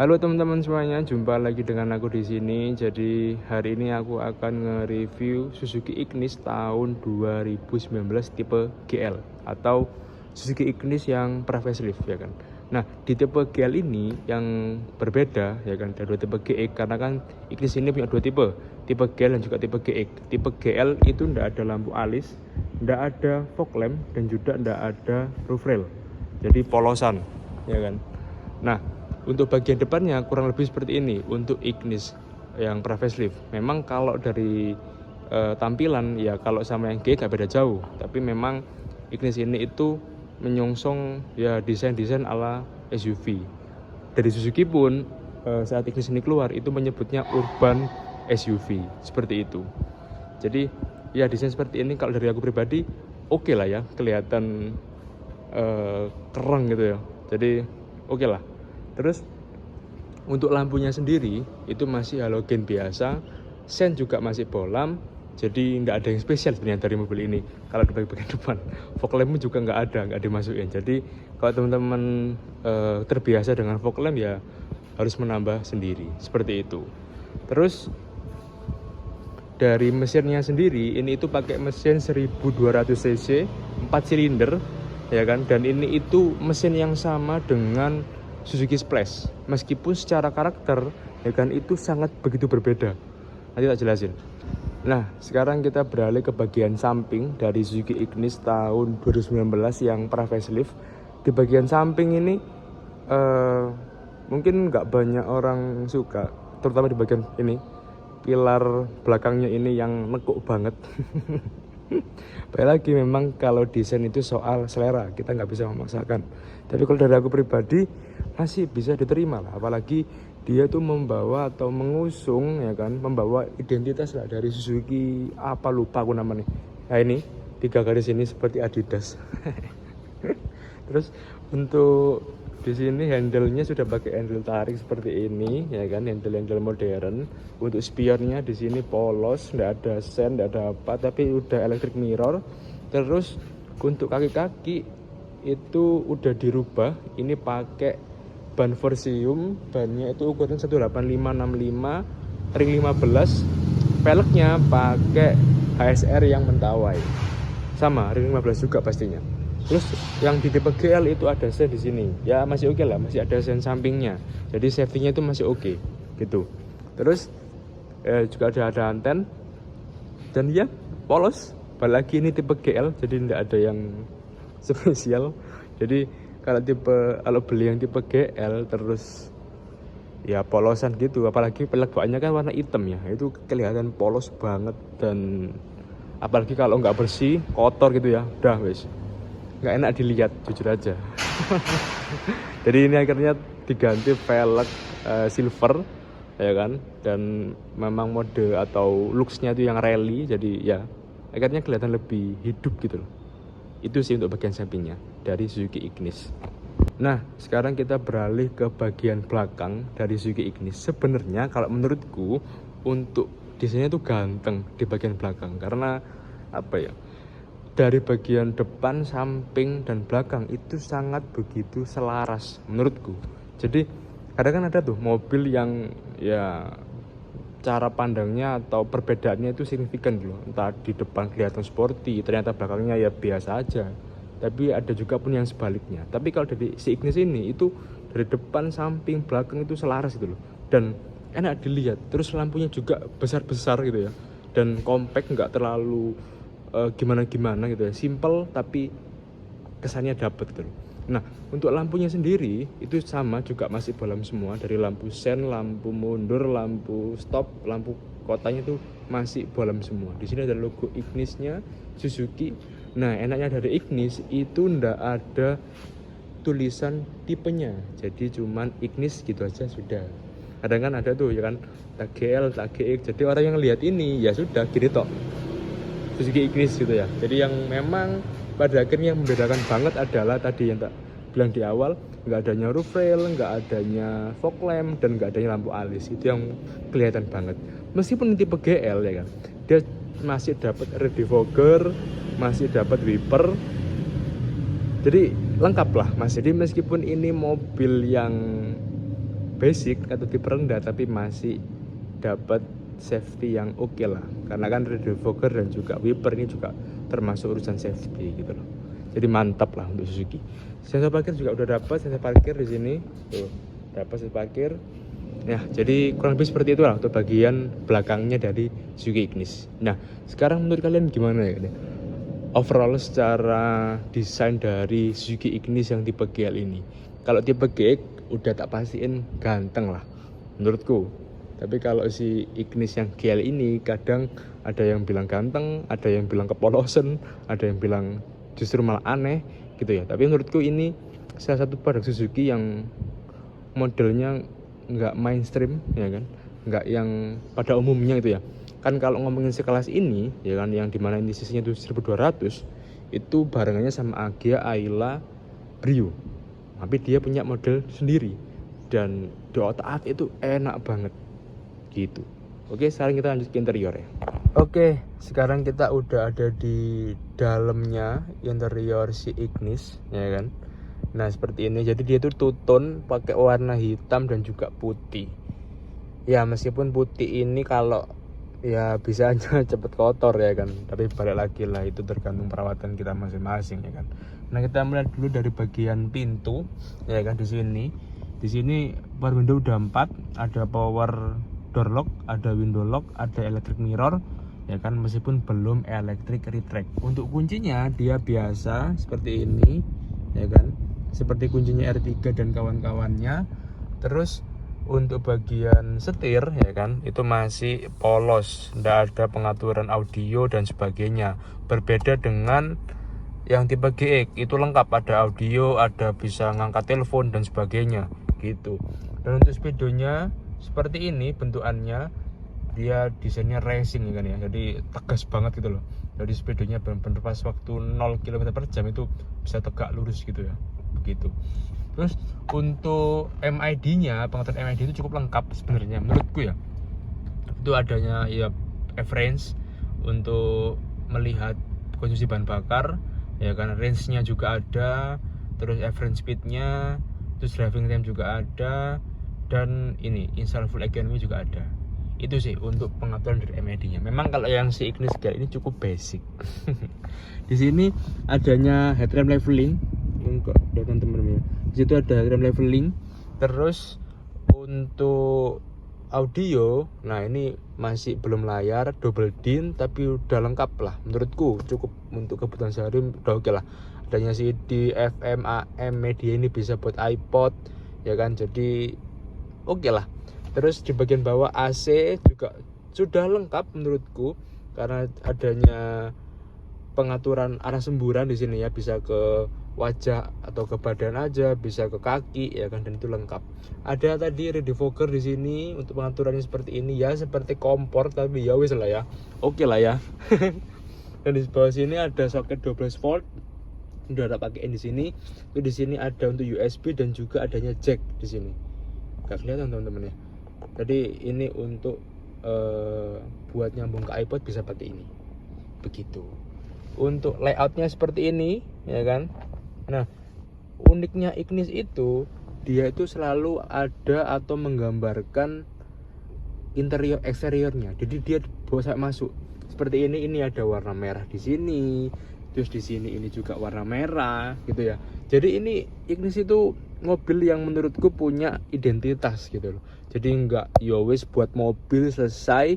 Halo teman-teman semuanya, jumpa lagi dengan aku di sini. Jadi hari ini aku akan nge-review Suzuki Ignis tahun 2019 tipe GL atau Suzuki Ignis yang pre-facelift ya kan. Nah, di tipe GL ini yang berbeda ya kan dari dua tipe GX, karena kan Ignis ini punya dua tipe, tipe GL dan juga tipe GX. Tipe GL itu ndak ada lampu alis, ndak ada fog lamp, dan juga ndak ada roof rail. Jadi polosan ya kan. Nah, untuk bagian depannya kurang lebih seperti ini untuk Ignis yang pre-facelift. Memang kalau dari tampilan ya kalau sama yang G nggak beda jauh, tapi memang Ignis ini itu menyongsong ya desain-desain ala SUV. Dari Suzuki pun saat Ignis ini keluar itu menyebutnya urban SUV seperti itu. Jadi ya desain seperti ini kalau dari aku pribadi oke lah ya, kelihatan keren gitu ya. Jadi oke lah. Terus untuk lampunya sendiri itu masih halogen biasa, sen juga masih bolam, jadi nggak ada yang spesial sebenarnya dari mobil ini. Kalau di bagian depan, fog lamp juga nggak dimasukin. Jadi kalau teman-teman terbiasa dengan fog lamp ya harus menambah sendiri seperti itu. Terus dari mesinnya sendiri ini itu pakai mesin 1200 cc 4 silinder ya kan, dan ini itu mesin yang sama dengan Suzuki Splash, meskipun secara karakter ya kan itu sangat begitu berbeda. Nanti tak jelasin. Nah, sekarang kita beralih ke bagian samping dari Suzuki Ignis tahun 2019 yang pre-facelift. Di bagian samping ini mungkin nggak banyak orang suka, terutama di bagian ini, pilar belakangnya ini yang nekuk banget. Baik lagi, memang kalau desain itu soal selera, kita nggak bisa memaksakan. Tapi kalau dari aku pribadi masih bisa diterima lah, apalagi dia tuh membawa atau mengusung ya kan, membawa identitas lah dari Suzuki, apa lupa aku namanya. Nah ini 3 garis ini seperti Adidas. Terus untuk di sini handle-nya sudah pakai handle tarik seperti ini ya kan, handle modern. Untuk spionnya di sini polos, enggak ada sen, enggak ada apa, tapi udah electric mirror. Terus untuk kaki-kaki itu udah dirubah, ini pakai ban Forcium, bannya itu ukuran 18565 ring 15. Peleknya pakai HSR yang mentawai. Sama ring 15 juga pastinya. Terus yang di tipe GL itu ada sen di sini. Ya masih oke lah, masih ada sen sampingnya. Jadi safety-nya itu masih oke gitu. Terus juga ada anten dan ya polos. Apalagi ini tipe GL, jadi tidak ada yang spesial. Jadi kalau beli yang tipe GL terus ya polosan gitu, apalagi pelek baknya kan warna hitam ya, itu kelihatan polos banget. Dan apalagi kalau nggak bersih, kotor gitu ya, udah wes nggak enak dilihat, jujur aja. Jadi ini akhirnya diganti velg silver ya kan, dan memang mode atau looksnya itu yang rally, jadi ya akhirnya kelihatan lebih hidup gitu loh. Itu sih untuk bagian sampingnya dari Suzuki Ignis. Nah, sekarang kita beralih ke bagian belakang dari Suzuki Ignis. Sebenarnya kalau menurutku untuk desainnya itu ganteng di bagian belakang, karena apa ya, dari bagian depan, samping, dan belakang itu sangat begitu selaras menurutku. Jadi kadang kan ada tuh mobil yang ya cara pandangnya atau perbedaannya itu signifikan gitu loh. Entah di depan kelihatan sporty, ternyata belakangnya ya biasa aja. Tapi ada juga pun yang sebaliknya. Tapi kalau dari si Ignis ini itu dari depan, samping, belakang itu selaras gitu loh. Dan enak dilihat. Terus lampunya juga besar-besar gitu ya. Dan compact, nggak terlalu gimana-gimana gitu ya. Simple tapi kesannya dapet gitu loh. Nah, untuk lampunya sendiri itu sama juga masih bolam semua, dari lampu sen, lampu mundur, lampu stop, lampu kotanya itu masih bolam semua. Di sini ada logo Ignisnya Suzuki. Nah, enaknya dari Ignis itu ndak ada tulisan tipenya, jadi cuman Ignis gitu aja sudah. Kadang kan ada tuh ya kan, tag GL, tag GX. Jadi orang yang lihat ini ya sudah gini tok, Suzuki Ignis gitu ya. Jadi yang memang pada akhirnya yang membedakan banget adalah tadi yang tak bilang di awal, nggak adanya roof rail, nggak adanya fog lamp, dan nggak adanya lampu alis. Itu yang kelihatan banget. Meskipun tipe GL ya kan, dia masih dapat rear defogger, masih dapat wiper, jadi lengkap lah Mas. Jadi meskipun ini mobil yang basic atau tipe rendah tapi masih dapat safety yang oke lah, karena kan radio fogger dan juga wiper ini juga termasuk urusan safety gitu loh. Jadi mantap lah untuk Suzuki. Sensor parkir juga udah dapat sensor parkir di sini tuh, dapat sensor parkir ya. Jadi kurang lebih seperti itu lah untuk bagian belakangnya dari Suzuki Ignis. Nah sekarang menurut kalian gimana ya overall secara desain dari Suzuki Ignis yang tipe GL ini? Kalau tipe GX udah tak pastiin ganteng lah menurutku. Tapi kalau si Ignis yang GL ini kadang ada yang bilang ganteng, ada yang bilang kepolosan, ada yang bilang justru malah aneh gitu ya. Tapi menurutku ini salah satu produk Suzuki yang modelnya nggak mainstream ya kan, nggak yang pada umumnya gitu ya. Kan kalau ngomongin sekelas ini ya kan, yang dimana ini sisinya itu 1200, itu barengannya sama Agya, Ayla, Brio. Tapi dia punya model sendiri dan di otak itu enak banget gitu. Oke, sekarang kita lanjut ke interior ya. Oke, sekarang kita udah ada di dalamnya interior si Ignis ya kan. Nah seperti ini, jadi dia tuh two-tone pakai warna hitam dan juga putih ya. Meskipun putih ini kalau ya bisa aja cepet kotor ya kan, tapi balik lagi lah, itu tergantung perawatan kita masing-masing ya kan. Nah kita mulai dulu dari bagian pintu ya kan. Di sini power window udah 4, ada power door lock, ada window lock, ada electric mirror ya kan, meskipun belum electric retract. Untuk kuncinya dia biasa seperti ini ya kan, seperti kuncinya R3 dan kawan-kawannya. Terus untuk bagian setir ya kan, itu masih polos, tidak ada pengaturan audio dan sebagainya. Berbeda dengan yang tipe GX, itu lengkap, ada audio, ada bisa ngangkat telepon dan sebagainya gitu. Dan untuk speedonya seperti ini bentukannya, dia desainnya racing kan ya, jadi tegas banget gitu loh. Jadi speedonya benar-benar pas waktu 0 km/jam itu bisa tegak lurus gitu ya, begitu. Terus untuk MID-nya, pengaturan MID itu cukup lengkap sebenarnya menurutku ya. Itu adanya ya reference untuk melihat konsumsi bahan bakar ya kan, range-nya juga ada, terus average speed-nya, terus driving time juga ada, dan ini install full economy juga ada. Itu sih untuk pengaturan dari MID-nya. Memang kalau yang si Ignis GL ini cukup basic. Di sini adanya headlamp leveling, enggak kelihatan teman-teman. Di situ ada headlamp leveling. Terus untuk audio, nah ini masih belum layar, double din, tapi udah lengkap lah menurutku. Cukup untuk kebutuhan sehari udah oke lah. Adanya CD, FM, AM, media ini bisa buat iPod ya kan, jadi oke lah. Terus di bagian bawah AC juga sudah lengkap menurutku, karena adanya pengaturan arah semburan di sini ya, bisa ke wajah atau ke badan aja, bisa ke kaki ya kan, dan itu lengkap. Ada tadi radio fogger di sini untuk pengaturannya seperti ini ya, seperti kompor tapi ya wis lah ya. Oke lah ya. Dan di bawah sini ada soket 12 volt. Udah ada pakein di sini. Itu di sini ada untuk USB dan juga adanya jack di sini. Gak kelihatan teman-teman ya. Jadi ini untuk buat nyambung ke iPod bisa pakai ini. Begitu. Untuk layoutnya seperti ini ya kan. Nah uniknya Ignis itu, dia itu selalu ada atau menggambarkan interior eksteriornya. Jadi dia bawa saya masuk seperti ini ada warna merah di sini, terus di sini ini juga warna merah gitu ya. Jadi ini Ignis itu mobil yang menurutku punya identitas gitu loh. Jadi enggak yowes buat mobil selesai,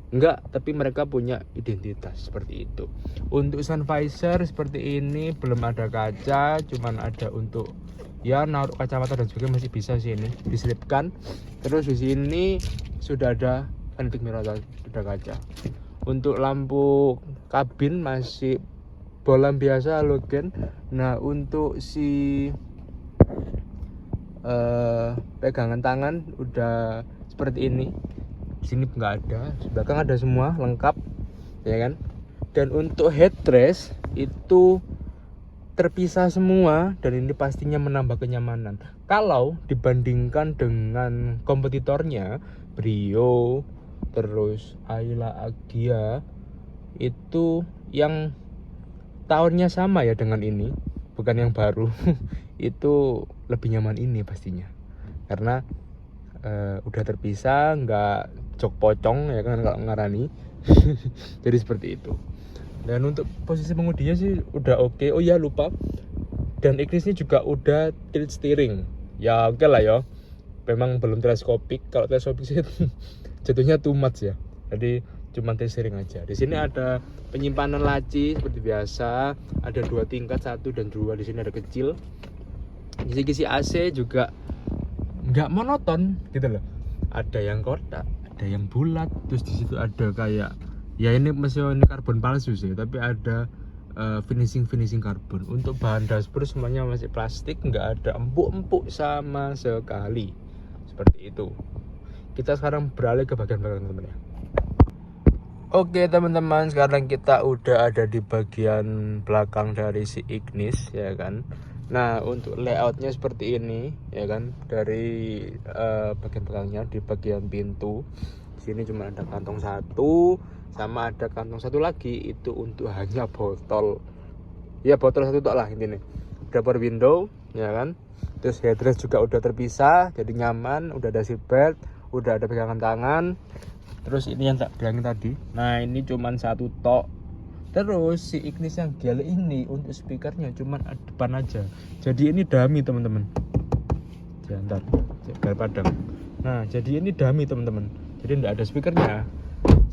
enggak, tapi mereka punya identitas seperti itu. Untuk sun visor seperti ini, belum ada kaca, cuman ada untuk ya naruh kacamata dan juga masih bisa sih ini diselipkan. Terus di sini sudah ada electric mirror, sudah kaca. Untuk lampu kabin masih bolam biasa halogen. Nah untuk si pegangan tangan udah seperti ini. Di sini nggak ada, di belakang ada semua lengkap ya kan. Dan untuk headrest itu terpisah semua, dan ini pastinya menambah kenyamanan. Kalau dibandingkan dengan kompetitornya Brio, terus Ayla, Agya, itu yang tahunnya sama ya dengan ini, bukan yang baru. Itu lebih nyaman ini pastinya, karena udah terpisah, nggak jok pocong ya kan kalau ngarani. Jadi seperti itu. Dan untuk posisi pengemudinya sih udah oke. Oh iya lupa, dan Ignisnya juga udah tilt steering ya, oke lah ya. Memang belum teleskopik. Kalau teleskopik sih jatuhnya too much ya, jadi cuma tilt steering aja. Di sini ada penyimpanan laci seperti biasa, ada 2 tingkat, 1 dan 2. Di sini ada kecil. Kisi-kisi AC juga nggak monoton gitu loh, ada yang kotak, ada yang bulat, terus di situ ada kayak, ya ini mesin karbon palsu sih, tapi ada finishing karbon. Untuk bahan dashboard semuanya masih plastik, nggak ada empuk-empuk sama sekali, seperti itu. Kita sekarang beralih ke bagian belakang teman-teman ya. Oke teman-teman, sekarang kita udah ada di bagian belakang dari si Ignis ya kan. Nah untuk layoutnya seperti ini ya kan, dari bagian belakangnya di bagian pintu. Di sini cuma ada kantong satu, sama ada kantong satu lagi itu untuk hanya botol. Ya botol satu tok lah intinya. Ada power window ya kan. Terus headrest juga udah terpisah, jadi nyaman. Udah ada seat belt, udah ada pegangan tangan. Terus ini yang tak bilangin tadi, nah ini cuman satu tok. Terus si Ignis yang gel ini untuk speakernya cuman depan aja, jadi ini dummy teman-teman. Jantar biar padang. Nah jadi ini dummy teman-teman, jadi tidak ada speakernya.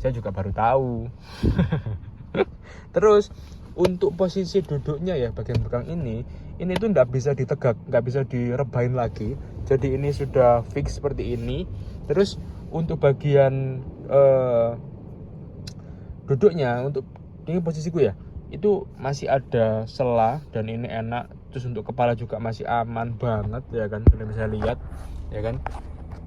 Saya juga baru tahu. Terus untuk posisi duduknya ya, bagian belakang ini tuh nggak bisa ditegak, nggak bisa direbahin lagi. Jadi ini sudah fix seperti ini. Terus untuk bagian duduknya, untuk ini posisiku ya, itu masih ada selah dan ini enak. Terus untuk kepala juga masih aman banget ya kan, kalian bisa lihat ya kan.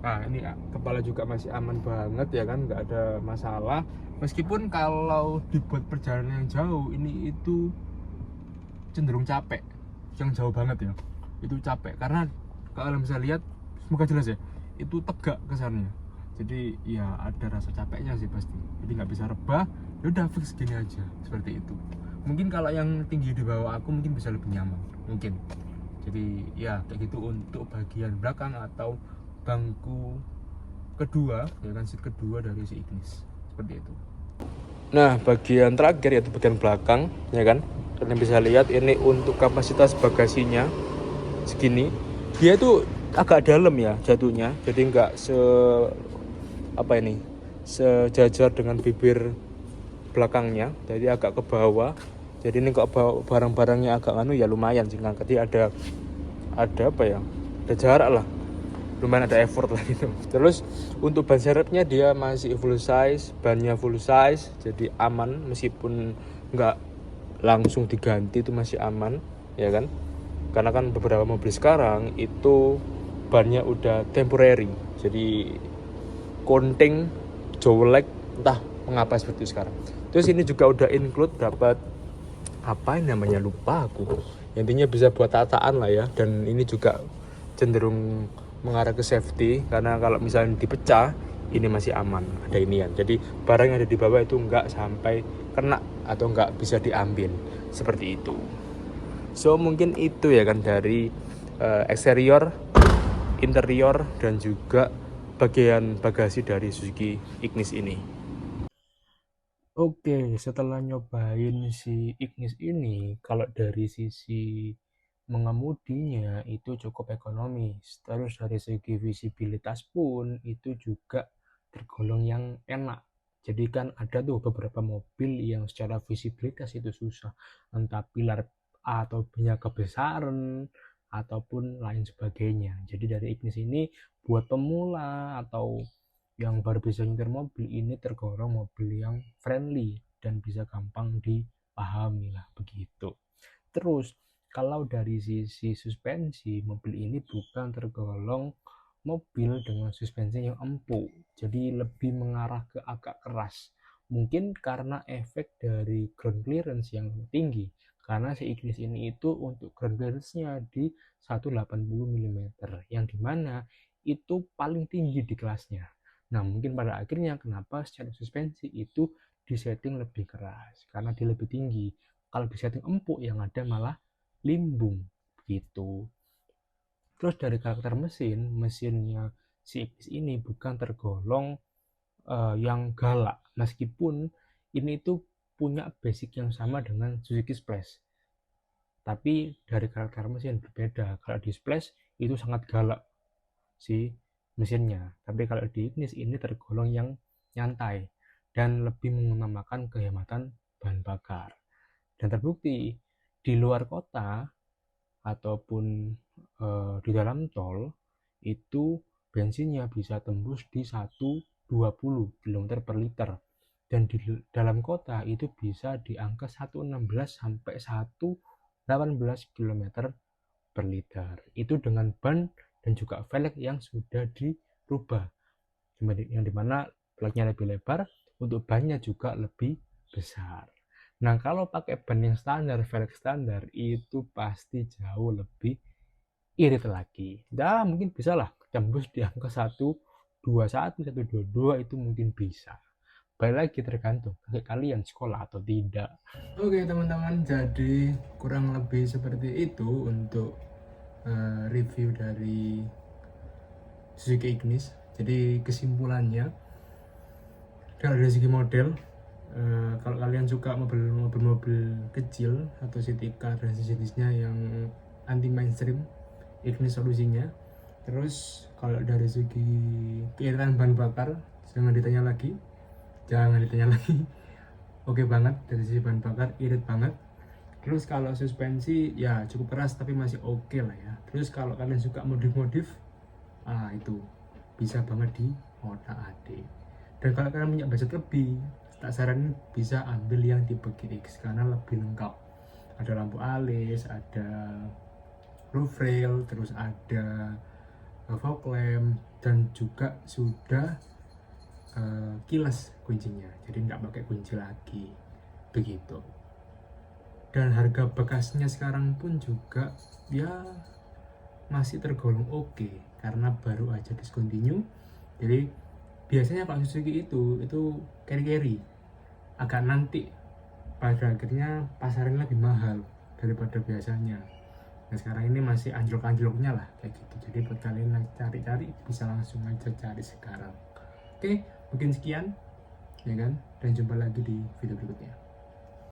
Nah ini kepala juga masih aman banget ya kan, nggak ada masalah. Meskipun kalau dibuat perjalanan yang jauh ini itu cenderung capek, yang jauh banget ya, itu capek karena kalau kalian bisa lihat, semoga jelas ya, itu tegak kesannya. Jadi ya ada rasa capeknya sih pasti, jadi nggak bisa rebah. Ya udah fix gini aja seperti itu. Mungkin kalau yang tinggi di bawah aku mungkin bisa lebih nyaman mungkin. Jadi ya kayak gitu untuk bagian belakang atau bangku kedua ya kan, seat kedua dari si Ignis seperti itu. Nah bagian terakhir yaitu bagian belakang ya kan, kalian bisa lihat ini untuk kapasitas bagasinya segini. Dia itu agak dalam ya jatuhnya, jadi nggak sejajar dengan bibir belakangnya, jadi agak ke bawah. Jadi ini kok barang-barangnya agak ya lumayan sih ngangkat. Jadi ada apa ya, ada jarak lah, lumayan ada effort lah gitu. Terus untuk ban serepnya dia masih full size, bannya full size, jadi aman. Meskipun nggak langsung diganti itu masih aman ya kan, karena kan beberapa mobil sekarang itu bannya udah temporary, jadi konting jolek entah mengapa seperti itu sekarang. Terus ini juga udah include dapat apa yang namanya, lupa aku, intinya bisa buat tataan lah ya. Dan ini juga cenderung mengarah ke safety, karena kalau misalnya dipecah ini masih aman, ada inian, jadi barang yang ada di bawah itu nggak sampai kena atau nggak bisa diambil seperti itu. So mungkin itu ya kan dari eksterior, interior, dan juga bagian bagasi dari Suzuki Ignis ini. Oke, setelah nyobain si Ignis ini, kalau dari sisi mengemudinya itu cukup ekonomis. Terus dari segi visibilitas pun itu juga tergolong yang enak. Jadi kan ada tuh beberapa mobil yang secara visibilitas itu susah, entah pilar atau punya kebesaran ataupun lain sebagainya. Jadi dari Ignis ini buat pemula atau yang baru bisa nyetir mobil ini tergolong mobil yang friendly dan bisa gampang dipahami lah begitu. Terus kalau dari sisi suspensi, mobil ini bukan tergolong mobil dengan suspensi yang empuk, jadi lebih mengarah ke agak keras. Mungkin karena efek dari ground clearance yang tinggi, karena si Ignis ini itu untuk ground clearance-nya di 180 mm, yang dimana itu paling tinggi di kelasnya. Nah mungkin pada akhirnya kenapa secara suspensi itu disetting lebih keras, karena dia lebih tinggi. Kalau disetting empuk yang ada malah limbung gitu. Terus dari karakter mesinnya si Ignis ini bukan tergolong yang galak, meskipun ini tuh punya basic yang sama dengan Suzuki Splash, tapi dari karakter mesin berbeda. Kalau di Splash itu sangat galak si mesinnya, tapi kalau di Ignis ini tergolong yang nyantai dan lebih mengutamakan kehematan bahan bakar. Dan terbukti di luar kota ataupun di dalam tol itu bensinnya bisa tembus di 120 km per liter, dan di dalam kota itu bisa di angka 116 sampai 118 km per liter. Itu dengan ban dan juga velg yang sudah dirubah, yang dimana velgnya lebih lebar, untuk bannya juga lebih besar. Nah, kalau pakai ban yang standar, velg standar, itu pasti jauh lebih irit lagi. Dah mungkin bisa lah tembus di angka 121, 122 itu mungkin bisa. Balik lagi tergantung kalian sekolah atau tidak. Oke teman-teman, jadi kurang lebih seperti itu untuk review dari Suzuki Ignis. Jadi kesimpulannya, kalau dari segi model, kalau kalian suka mobil-mobil kecil atau city car dan sejenisnya yang anti mainstream, Ignis solusinya. Terus kalau dari segi keiritan bahan bakar, jangan ditanya lagi. Oke banget dari sisi bahan bakar, irit banget. Terus kalau suspensi ya cukup keras tapi masih oke lah ya. Terus kalau kalian suka modif-modif, itu bisa banget di otak adik. Dan kalau kalian punya budget lebih, tak saranin bisa ambil yang tipe GX karena lebih lengkap. Ada lampu alis, ada roof rail, terus ada fog lamp, dan juga sudah kilas kuncinya, jadi nggak pakai kunci lagi begitu. Dan harga bekasnya sekarang pun juga ya masih tergolong oke karena baru aja discontinue. Jadi biasanya Pak Suzuki itu carry agak nanti, pada akhirnya pasarnya lebih mahal daripada biasanya. Nah sekarang ini masih anjlok-anjloknya lah kayak gitu. Jadi buat kalian cari-cari bisa langsung aja cari sekarang. Oke, mungkin sekian ya kan, dan jumpa lagi di video berikutnya.